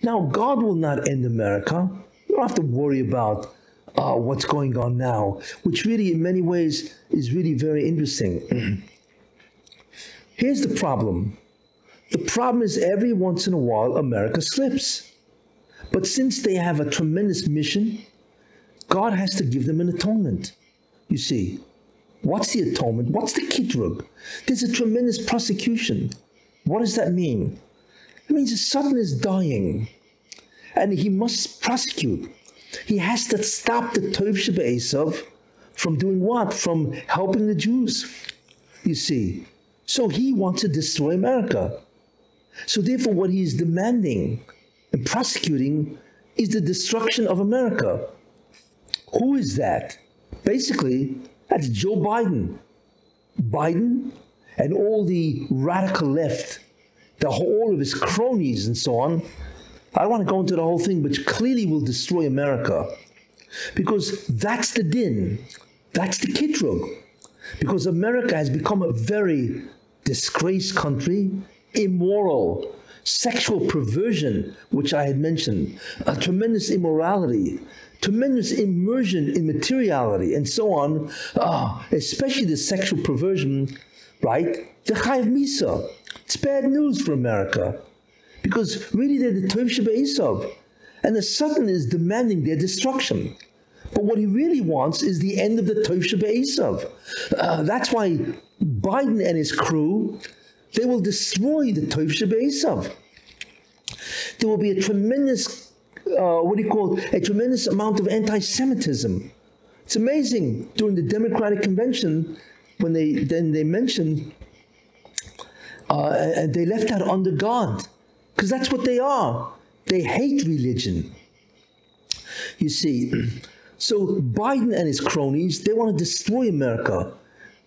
Now, God will not end America. You don't have to worry about what's going on now, which really, in many ways, is really very interesting. Here's the problem. The problem is every once in a while, America slips. But since they have a tremendous mission, God has to give them an atonement. You see, what's the atonement? What's the kitrug? There's a tremendous prosecution. What does that mean? It means his son is dying, and he must prosecute. He has to stop the Tov Sheba Eisav from doing what? From helping the Jews, you see. So he wants to destroy America. So therefore what he is demanding and prosecuting is the destruction of America. Who is that? Basically, that's Joe Biden. Biden and all the radical left, all of his cronies and so on. I don't want to go into the whole thing, but clearly will destroy America. Because that's the din. That's the kitrug. Because America has become a very disgraced country, immoral, sexual perversion, which I had mentioned, a tremendous immorality, tremendous immersion in materiality, and so on, especially the sexual perversion, right? The Chayav Misa. It's bad news for America. Because really they're the Tov Sheba Eisav. And the Satan is demanding their destruction. But what he really wants is the end of the Tov Sheba Eisav. That's why Biden and his crew, they will destroy the Tov Sheba Eisav. There will be a tremendous, a tremendous amount of anti-Semitism. It's amazing, during the Democratic Convention, when they mentioned, and they left out under God, because that's what they are. They hate religion. You see, so Biden and his cronies, they want to destroy America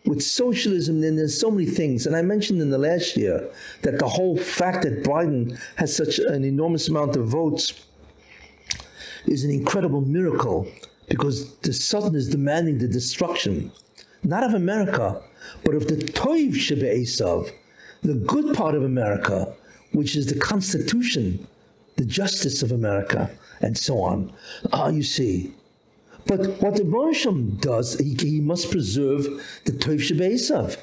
with socialism, and there's so many things. And I mentioned in the last year that the whole fact that Biden has such an enormous amount of votes is an incredible miracle, because the Satan is demanding the destruction, not of America, but of the Tov Sheba Eisav, the good part of America, which is the Constitution, the justice of America, and so on. You see. But what the Rosham does, he must preserve the Tov Sheba Eisav.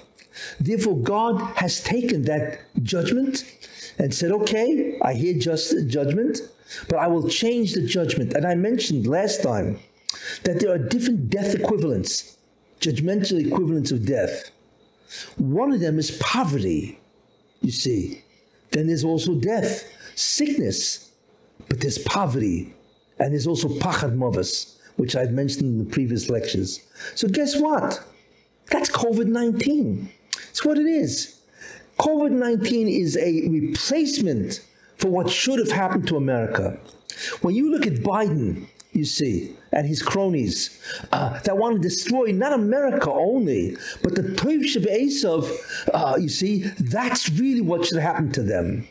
Therefore, God has taken that judgment and said, okay, I hear judgment, but I will change the judgment. And I mentioned last time that there are different death equivalents, judgmental equivalents of death. One of them is poverty, you see. Then there's also death, sickness, but there's poverty, and there's also pachad mavas, which I'd mentioned in the previous lectures. So guess what? That's COVID-19. It's what it is. COVID-19 is a replacement for what should have happened to America. When you look at Biden, you see, and his cronies that want to destroy not America only, but the Tov Sheba Eisav, you see, that's really what should happen to them.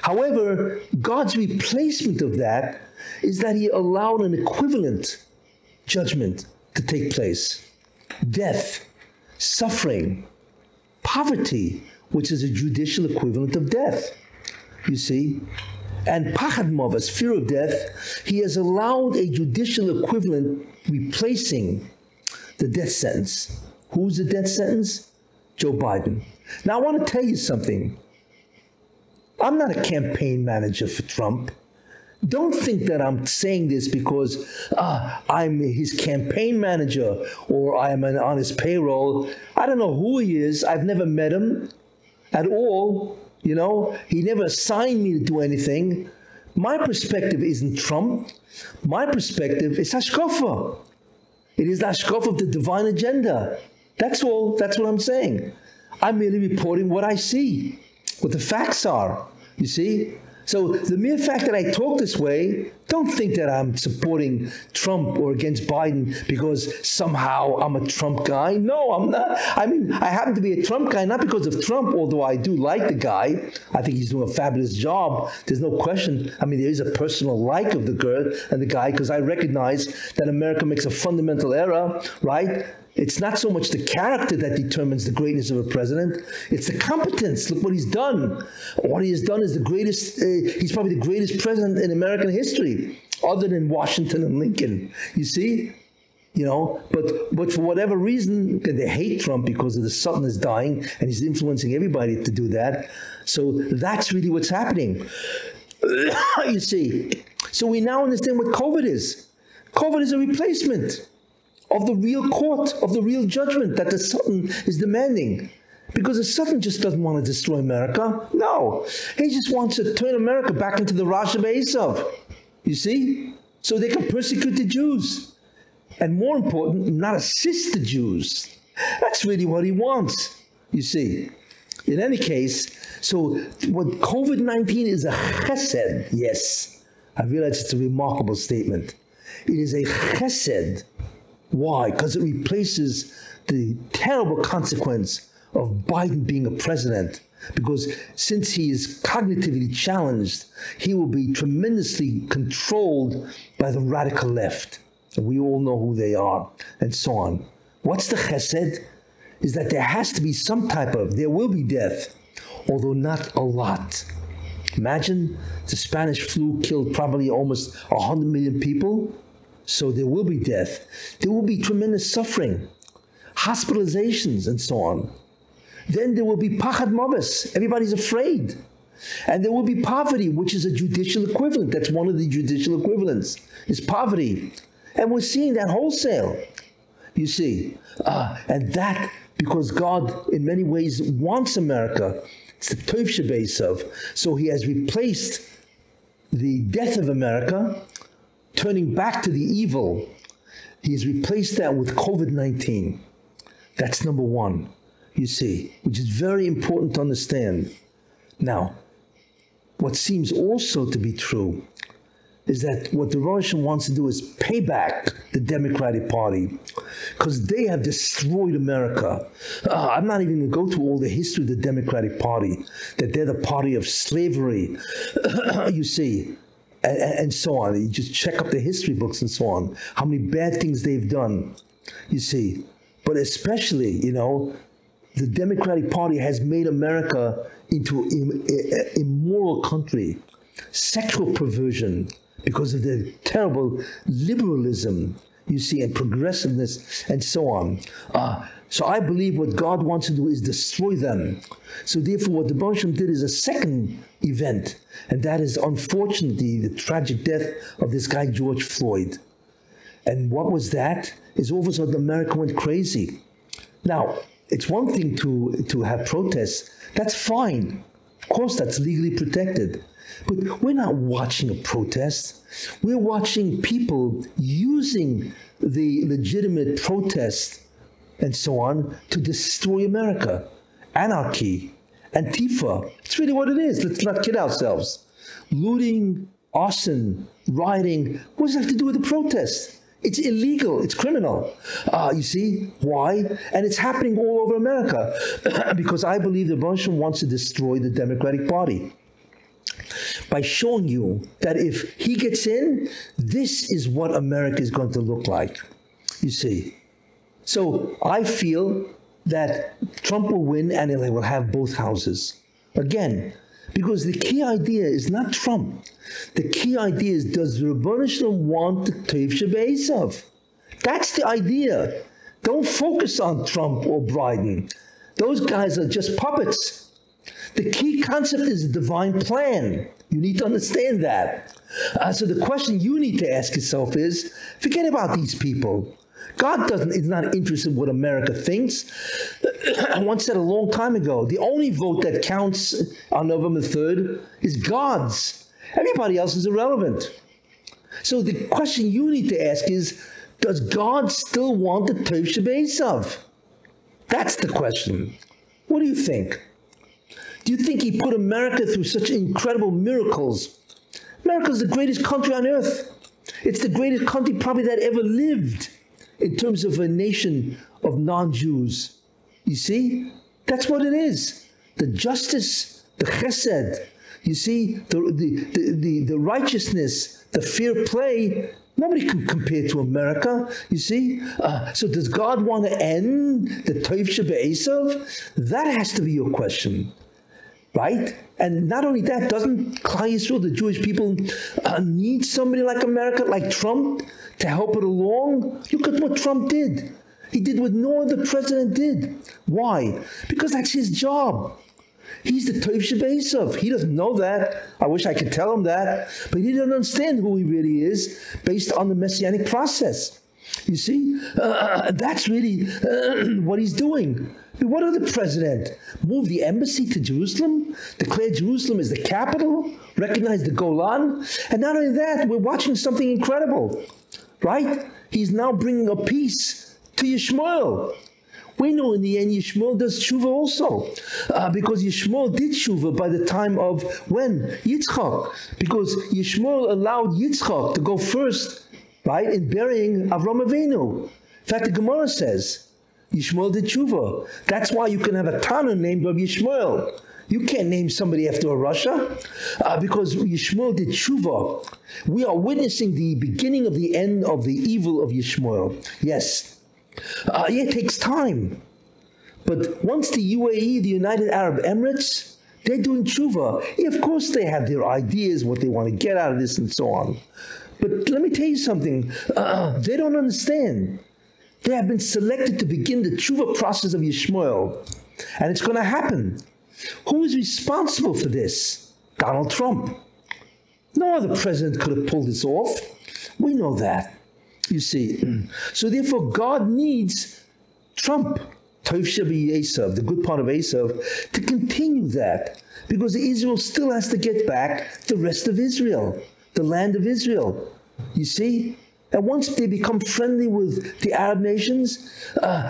However, God's replacement of that is that he allowed an equivalent judgment to take place. Death, suffering, poverty, which is a judicial equivalent of death, you see. And pachad mavas, fear of death, he has allowed a judicial equivalent replacing the death sentence. Who's the death sentence? Joe Biden. Now I want to tell you something. I'm not a campaign manager for Trump. Don't think that I'm saying this because I'm his campaign manager or I'm on his payroll. I don't know who he is. I've never met him at all. You know, he never assigned me to do anything. My perspective isn't Trump. My perspective is hashkafa. It is the hashkafa of the divine agenda. That's all. That's what I'm saying. I'm merely reporting what I see, what the facts are, you see? So the mere fact that I talk this way, don't think that I'm supporting Trump or against Biden because somehow I'm a Trump guy. No, I'm not. I mean, I happen to be a Trump guy, not because of Trump, although I do like the guy. I think he's doing a fabulous job. There's no question. I mean, there is a personal like of the girl and the guy because I recognize that America makes a fundamental error, right? It's not so much the character that determines the greatness of a president. It's the competence. Look what he's done. What he has done is the greatest, he's probably the greatest president in American history, other than Washington and Lincoln. You see? You know, but for whatever reason, they hate Trump because of the son is dying, and he's influencing everybody to do that. So that's really what's happening. You see? So we now understand what COVID is. COVID is a replacement of the real court, of the real judgment that the Sultan is demanding. Because the Sultan just doesn't want to destroy America. No, he just wants to turn America back into the Raj of Eisav. You see? So they can persecute the Jews. And more important, not assist the Jews. That's really what he wants, you see. In any case, so what COVID-19 is a chesed, yes. I realize it's a remarkable statement. It is a chesed. Why? Because it replaces the terrible consequence of Biden being a president. Because since he is cognitively challenged, he will be tremendously controlled by the radical left. And we all know who they are, and so on. What's the chesed? Is that there has to be some type of, there will be death, although not a lot. Imagine the Spanish flu killed probably almost 100 million people. So there will be death. There will be tremendous suffering, hospitalizations, and so on. Then there will be pachad mavis. Everybody's afraid. And there will be poverty, which is a judicial equivalent. That's one of the judicial equivalents, is poverty. And we're seeing that wholesale, you see. And that, because God, in many ways, wants America. It's the Tov Shebeisav. So he has replaced the death of America, turning back to the evil. He has replaced that with COVID-19. That's number one, you see, which is very important to understand. Now, what seems also to be true is that what the Russian wants to do is pay back the Democratic Party because they have destroyed America. I'm not even going to go through all the history of the Democratic Party, that they're the party of slavery, you see, and so on. You just check up the history books and so on, how many bad things they've done, you see. But especially, you know, the Democratic Party has made America into an immoral country, sexual perversion, because of their terrible liberalism, you see, and progressiveness, and so on. So I believe what God wants to do is destroy them. So therefore, what the Bosham did is a second event, and that is, unfortunately, the tragic death of this guy, George Floyd. And what was that? Is all of a sudden America went crazy. Now, it's one thing to have protests. That's fine. Of course, that's legally protected. But we're not watching a protest. We're watching people using the legitimate protest and so on to destroy America. Anarchy, Antifa. It's really what it is. Let's not kid ourselves. Looting, arson, rioting. What does it have to do with the protest? It's illegal. It's criminal. You see? Why? And it's happening all over America. Because I believe the Bosham wants to destroy the Democratic Party by showing you that if he gets in, this is what America is going to look like. You see? So I feel that Trump will win and they will have both houses. Again, because the key idea is not Trump. The key idea is, does the Rebbeinu Shalom want the Tov Shebeisav? That's the idea. Don't focus on Trump or Biden. Those guys are just puppets. The key concept is the divine plan. You need to understand that. So the question you need to ask yourself is, forget about these people. God is not interested in what America thinks. I once said a long time ago, the only vote that counts on November 3rd is God's. Everybody else is irrelevant. So the question you need to ask is, does God still want the Tov Shebeisav? That's the question. What do you think? Do you think he put America through such incredible miracles? America is the greatest country on earth. It's the greatest country probably that ever lived in terms of a nation of non-Jews. You see? That's what it is. The justice, the chesed, you see, the righteousness, the fair play, Nobody can compare to America, you see. So does God want to end the Tov Eisav? That has to be your question, right? And not only that, doesn't Klal Yisrael, the Jewish people, need somebody like America, like Trump, to help it along? Look at what Trump did. He did what no other president did. Why? Because that's his job. He's the Tov Eisav. He doesn't know that. I wish I could tell him that. But he doesn't understand who he really is based on the Messianic process. You see? That's really what he's doing. What other president? Move the embassy to Jerusalem? Declare Jerusalem as the capital? Recognize the Golan? And not only that, we're watching something incredible. Right? He's now bringing a peace to Yishmael. We know in the end Yishmael does tshuva also, because Yishmael did tshuva by the time of when? Yitzchak. Because Yishmael allowed Yitzchak to go first, right, in burying Avram Avinu. In fact, the Gemara says, Yishmael did tshuva. That's why you can have a Tana named Rabbi Yishmael. You can't name somebody after a Rasha, because Yishmael did tshuva. We are witnessing the beginning of the end of the evil of Yishmael. Yes. It takes time. But once the UAE, the United Arab Emirates, they're doing tshuva. Yeah, of course they have their ideas, what they want to get out of this and so on. But let me tell you something. They don't understand. They have been selected to begin the tshuva process of Yishmael. And it's going to happen. Who is responsible for this? Donald Trump. No other president could have pulled this off. We know that. You see, so therefore God needs Trump, Tov Eisav, the good part of Eisav, to continue that, because Israel still has to get back the rest of Israel, the land of Israel. You see, and once they become friendly with the Arab nations,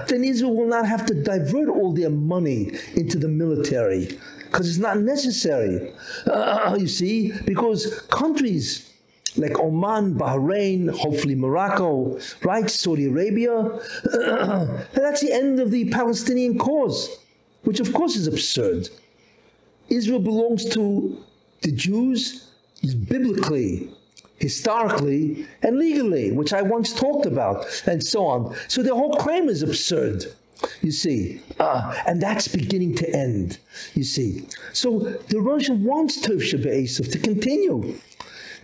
then Israel will not have to divert all their money into the military, because it's not necessary. You see, because countries like Oman, Bahrain, hopefully Morocco, right, Saudi Arabia. And that's the end of the Palestinian cause, which of course is absurd. Israel belongs to the Jews biblically, historically, and legally, which I once talked about, and so on. So their whole claim is absurd, you see. And that's beginning to end, you see. So the Russia wants Tov Eisav to continue.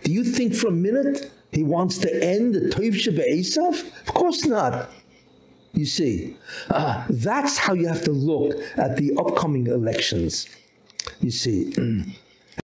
Do you think for a minute he wants to end the Tov Eisav? Of course not. You see, that's how you have to look at the upcoming elections. You see.